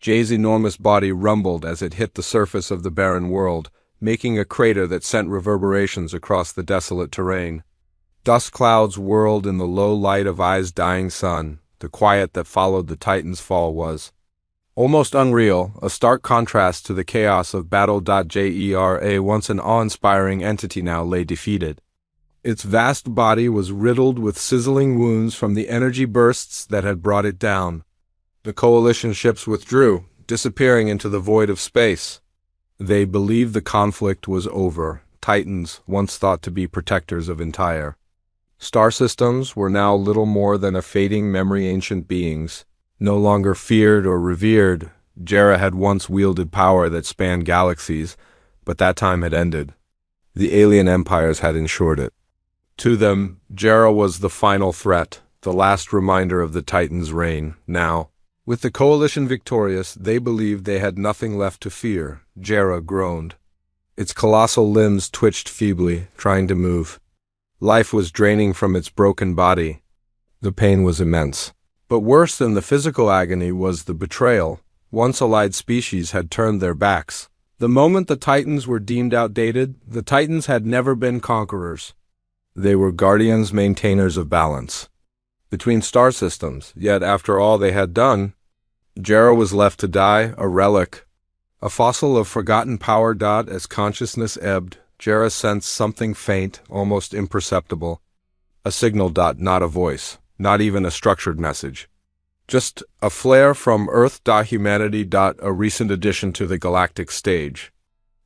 Jay's enormous body rumbled as it hit the surface of the barren world, making a crater that sent reverberations across the desolate terrain. Dust clouds whirled in the low light of Ai's dying sun. The quiet that followed the Titan's fall was almost unreal, a stark contrast to the chaos of battle. Jera, once an awe-inspiring entity, now lay defeated. Its vast body was riddled with sizzling wounds from the energy bursts that had brought it down. The coalition ships withdrew, disappearing into the void of space. They believed the conflict was over. Titans, once thought to be protectors of entire star systems, were now little more than a fading memory. Ancient beings, no longer feared or revered. Jera had once wielded power that spanned galaxies, but that time had ended. The alien empires had ensured it. To them, Jera was the final threat, the last reminder of the Titans' reign. Now, with the coalition victorious, they believed they had nothing left to fear. Jera groaned. Its colossal limbs twitched feebly, trying to move. Life was draining from its broken body. The pain was immense. But worse than the physical agony was the betrayal. Once allied species had turned their backs. The moment the Titans were deemed outdated, the Titans had never been conquerors. They were guardians, maintainers of balance between star systems, yet after all they had done, Jera was left to die, a relic, a fossil of forgotten power. As consciousness ebbed, Jera sensed something faint, almost imperceptible. A signal. Not a voice, not even a structured message. Just a flare from Earth. Humanity. A recent addition to the galactic stage.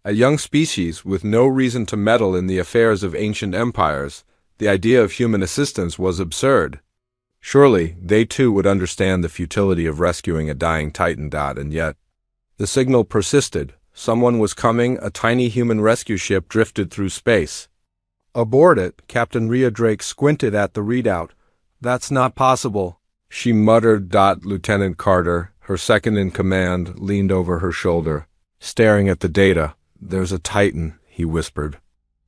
A young species with no reason to meddle in the affairs of ancient empires. The idea of human assistance was absurd. Surely, they too would understand the futility of rescuing a dying Titan. And yet, the signal persisted. Someone was coming. A tiny human rescue ship drifted through space. Aboard it, Captain Rhea Drake squinted at the readout. "That's not possible," she muttered. Lieutenant Carter, her second-in-command, leaned over her shoulder, staring at the data. "There's a Titan," he whispered.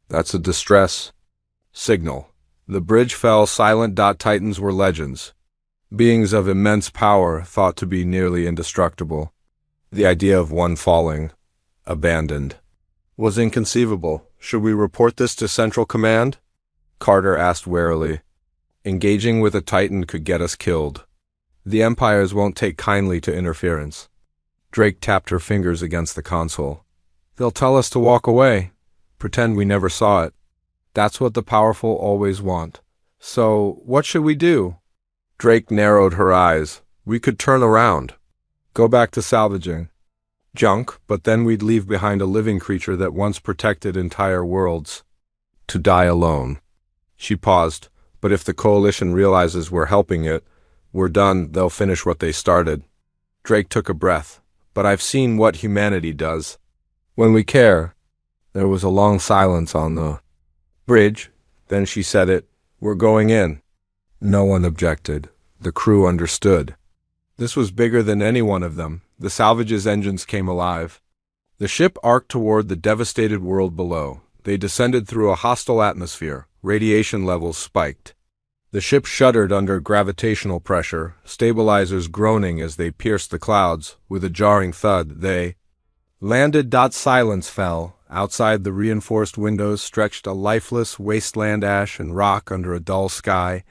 "That's a distress signal." The bridge fell silent. Titans were legends. Beings of immense power, thought to be nearly indestructible. The idea of one falling, abandoned, was inconceivable. "Should we report this to Central Command?" Carter asked warily. "Engaging with a Titan could get us killed. The Empires won't take kindly to interference." Drake tapped her fingers against the console. "They'll tell us to walk away, pretend we never saw it. That's what the powerful always want. So, what should we do?" Drake narrowed her eyes. "We could turn around. Go back to salvaging junk, but then we'd leave behind a living creature that once protected entire worlds. To die alone." She paused. "But if the Coalition realizes we're helping it, we're done. They'll finish what they started." Drake took a breath. "But I've seen what humanity does when we care." There was a long silence on the bridge. Then she said it. "We're going in." No one objected. The crew understood. This was bigger than any one of them. The salvage's engines came alive. The ship arced toward the devastated world below. They descended through a hostile atmosphere. Radiation levels spiked. The ship shuddered under gravitational pressure, stabilizers groaning as they pierced the clouds. With a jarring thud, they landed. Silence fell. Outside the reinforced windows stretched a lifeless wasteland, ash and rock under a dull sky,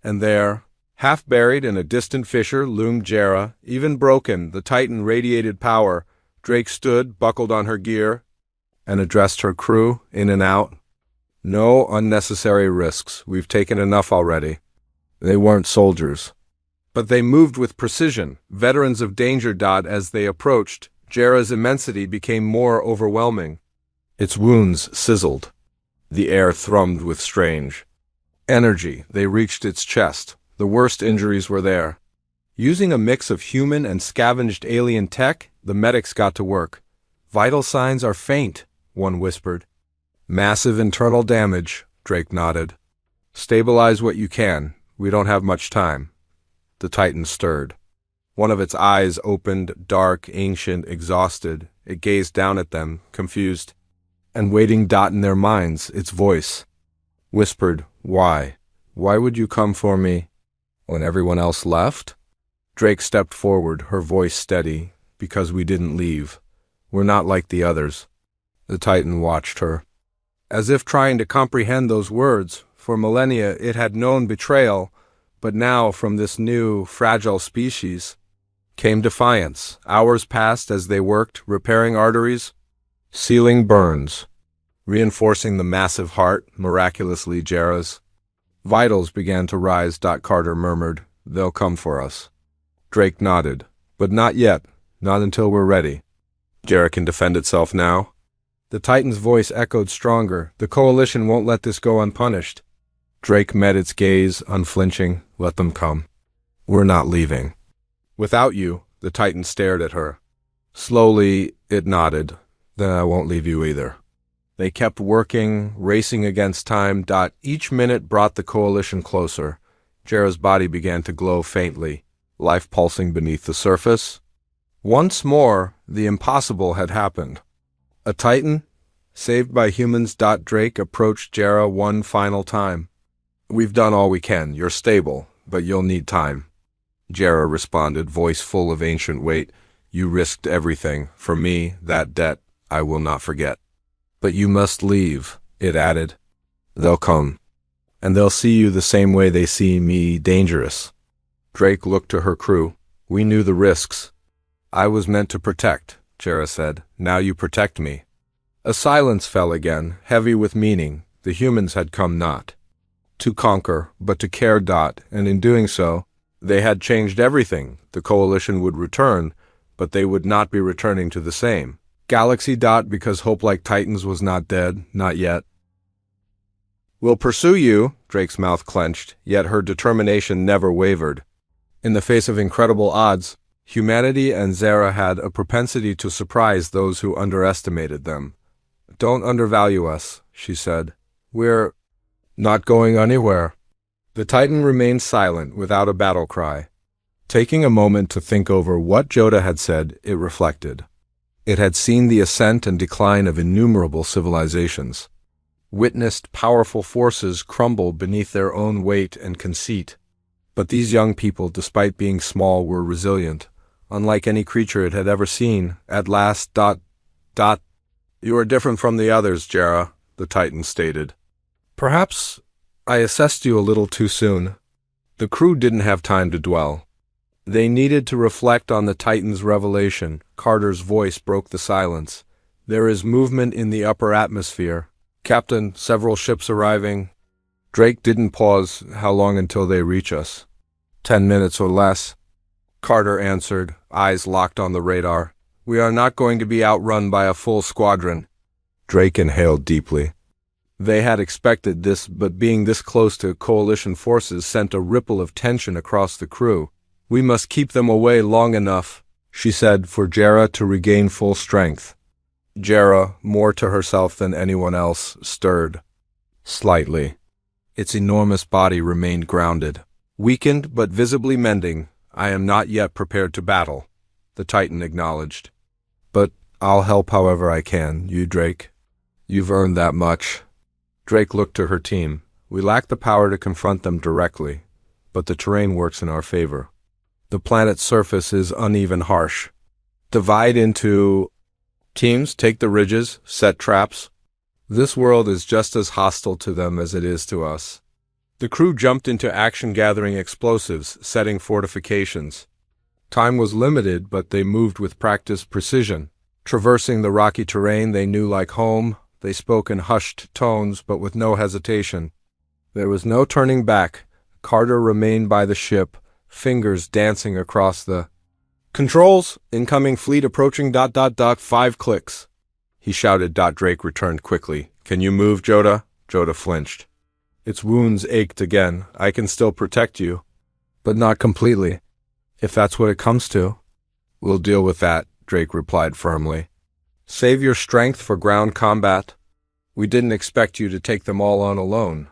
and there, half buried in a distant fissure, loomed Jera. Even broken, the Titan radiated power. Drake stood, buckled on her gear, and addressed her crew, in and out. "No unnecessary risks. We've taken enough already." They weren't soldiers, but they moved with precision, veterans of danger. As they approached, Jera's immensity became more overwhelming. Its wounds sizzled. The air thrummed with strange energy. They reached its chest. The worst injuries were there. Using a mix of human and scavenged alien tech, the medics got to work. "Vital signs are faint," one whispered. "Massive internal damage," Drake nodded. "Stabilize what you can. We don't have much time." The Titan stirred. One of its eyes opened, dark, ancient, exhausted. It gazed down at them, confused and waiting. In their minds, its voice whispered, "Why? Why would you come for me when everyone else left?" Drake stepped forward, her voice steady. because we didn't leave. We're not like the others." The Titan watched her, as if trying to comprehend those words. For millennia it had known betrayal, but now from this new, fragile species came defiance. Hours passed as they worked, repairing arteries, sealing burns, reinforcing the massive heart, miraculously Jera's. Vitals began to rise, Carter murmured. "They'll come for us." Drake nodded. "But not yet. Not until we're ready. Jera can defend itself now." The Titan's voice echoed stronger. "The Coalition won't let this go unpunished." Drake met its gaze, unflinching. "Let them come. We're not leaving." "Without you," the Titan stared at her. Slowly, it nodded. "Then I won't leave you either." They kept working, racing against time. Each minute brought the Coalition closer. Jera's body began to glow faintly, life pulsing beneath the surface. Once more, the impossible had happened. A Titan, saved by humans. Drake approached Jera one final time. "We've done all we can. You're stable, but you'll need time." Jera responded, voice full of ancient weight. "You risked everything. For me, that debt I will not forget." "But you must leave," it added. "They'll come. And they'll see you the same way they see me, dangerous." Drake looked to her crew. "We knew the risks." "I was meant to protect," Jera said. "Now you protect me." A silence fell again, heavy with meaning. The humans had come not to conquer, but to care. And in doing so, they had changed everything. The Coalition would return, but they would not be returning to the same galaxy. Because hope like Titans was not dead, not yet. "We'll pursue you," Drake's mouth clenched, yet her determination never wavered. In the face of incredible odds, humanity and Zera had a propensity to surprise those who underestimated them. "Don't undervalue us," she said. "We're not going anywhere." The Titan remained silent, without a battle cry. Taking a moment to think over what Joda had said, it reflected. It had seen the ascent and decline of innumerable civilizations, witnessed powerful forces crumble beneath their own weight and conceit. But these young people, despite being small, were resilient, unlike any creature it had ever seen. At last, "You are different from the others, Jera," the Titan stated. "Perhaps I assessed you a little too soon." The crew didn't have time to dwell. They needed to reflect on the Titan's revelation. Carter's voice broke the silence. "There is movement in the upper atmosphere. Captain, several ships arriving." Drake didn't pause. "How long until they reach us?" 10 minutes or less," Carter answered, eyes locked on the radar. "We are not going to be outrun by a full squadron." Drake inhaled deeply. They had expected this, but being this close to Coalition forces sent a ripple of tension across the crew. "We must keep them away long enough," she said, "for Jera to regain full strength." Jera, more to herself than anyone else, stirred slightly. Its enormous body remained grounded, weakened but visibly mending. "I am not yet prepared to battle," the Titan acknowledged. "But I'll help however I can. You, Drake? You've earned that much." Drake looked to her team. "We lack the power to confront them directly, but the terrain works in our favor. The planet's surface is uneven, harsh. Divide into teams, take the ridges, set traps. This world is just as hostile to them as it is to us." The crew jumped into action, gathering explosives, setting fortifications. Time was limited, but they moved with practiced precision. Traversing the rocky terrain they knew like home, they spoke in hushed tones, but with no hesitation. There was no turning back. Carter remained by the ship, fingers dancing across the controls. "Incoming fleet approaching. 5 clicks." He shouted. Drake returned quickly. "Can you move, Joda?" Joda flinched. Its wounds ached again. "I can still protect you, but not completely, if that's what it comes to." "We'll deal with that," Drake replied firmly. "Save your strength for ground combat. We didn't expect you to take them all on alone."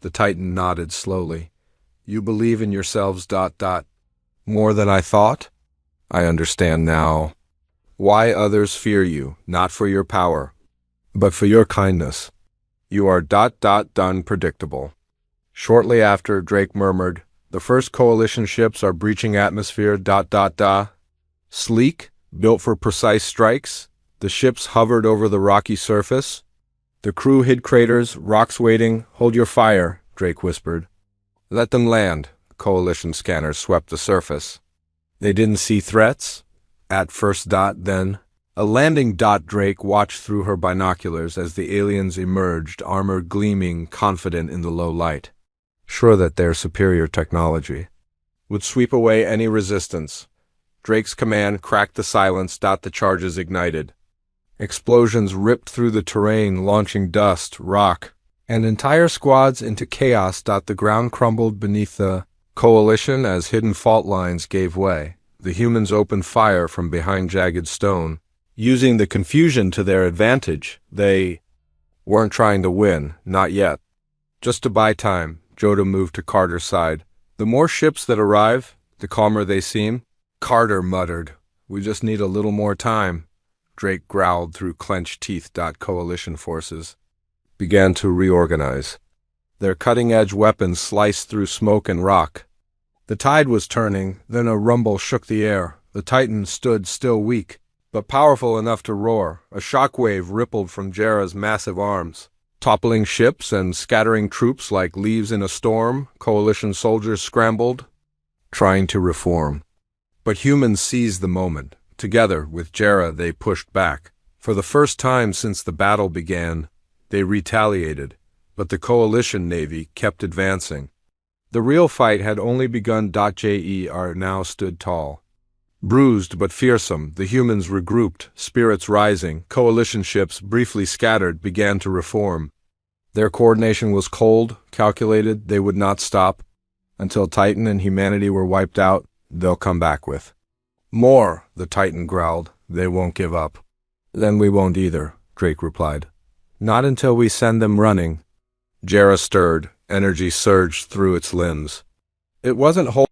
The Titan nodded slowly. "You believe in yourselves. More than I thought? I understand now why others fear you, not for your power, but for your kindness. You are done predictable." Shortly after, Drake murmured, "The first Coalition ships are breaching atmosphere. Sleek, Built for precise strikes, the ships hovered over the rocky surface. The crew hid craters, rocks waiting. Hold your fire, Drake whispered. Let them land. Coalition scanners swept the surface. They didn't see threats? At first. Then. A landing. Drake watched through her binoculars as the aliens emerged, armor gleaming, confident in the low light. Sure that their superior technology would sweep away any resistance. Drake's command cracked the silence. The charges ignited. Explosions ripped through the terrain, launching dust, rock, and entire squads into chaos. The ground crumbled beneath the Coalition as hidden fault lines gave way. The humans opened fire from behind jagged stone, using the confusion to their advantage. They weren't trying to win, not yet. Just to buy time, Joda moved to Carter's side. The more ships that arrive, the calmer they seem. Carter muttered, "We just need a little more time." Drake growled through clenched teeth. Coalition forces began to reorganize. Their cutting-edge weapons sliced through smoke and rock. The tide was turning, then a rumble shook the air. The Titan stood still, weak, but powerful enough to roar. A shockwave rippled from Jera's massive arms, toppling ships and scattering troops like leaves in a storm. Coalition soldiers scrambled, trying to reform. But humans seized the moment. Together with Jera, they pushed back. For the first time since the battle began, they retaliated. But the Coalition Navy kept advancing. The real fight had only begun. JER now stood tall. Bruised but fearsome, the humans regrouped, spirits rising. Coalition ships, briefly scattered, began to reform. Their coordination was cold, calculated. They would not stop. Until Titan and humanity were wiped out, they'll come back with more, the Titan growled. They won't give up. Then we won't either, Drake replied. Not until we send them running. Jera stirred, energy surged through its limbs. It wasn't whole.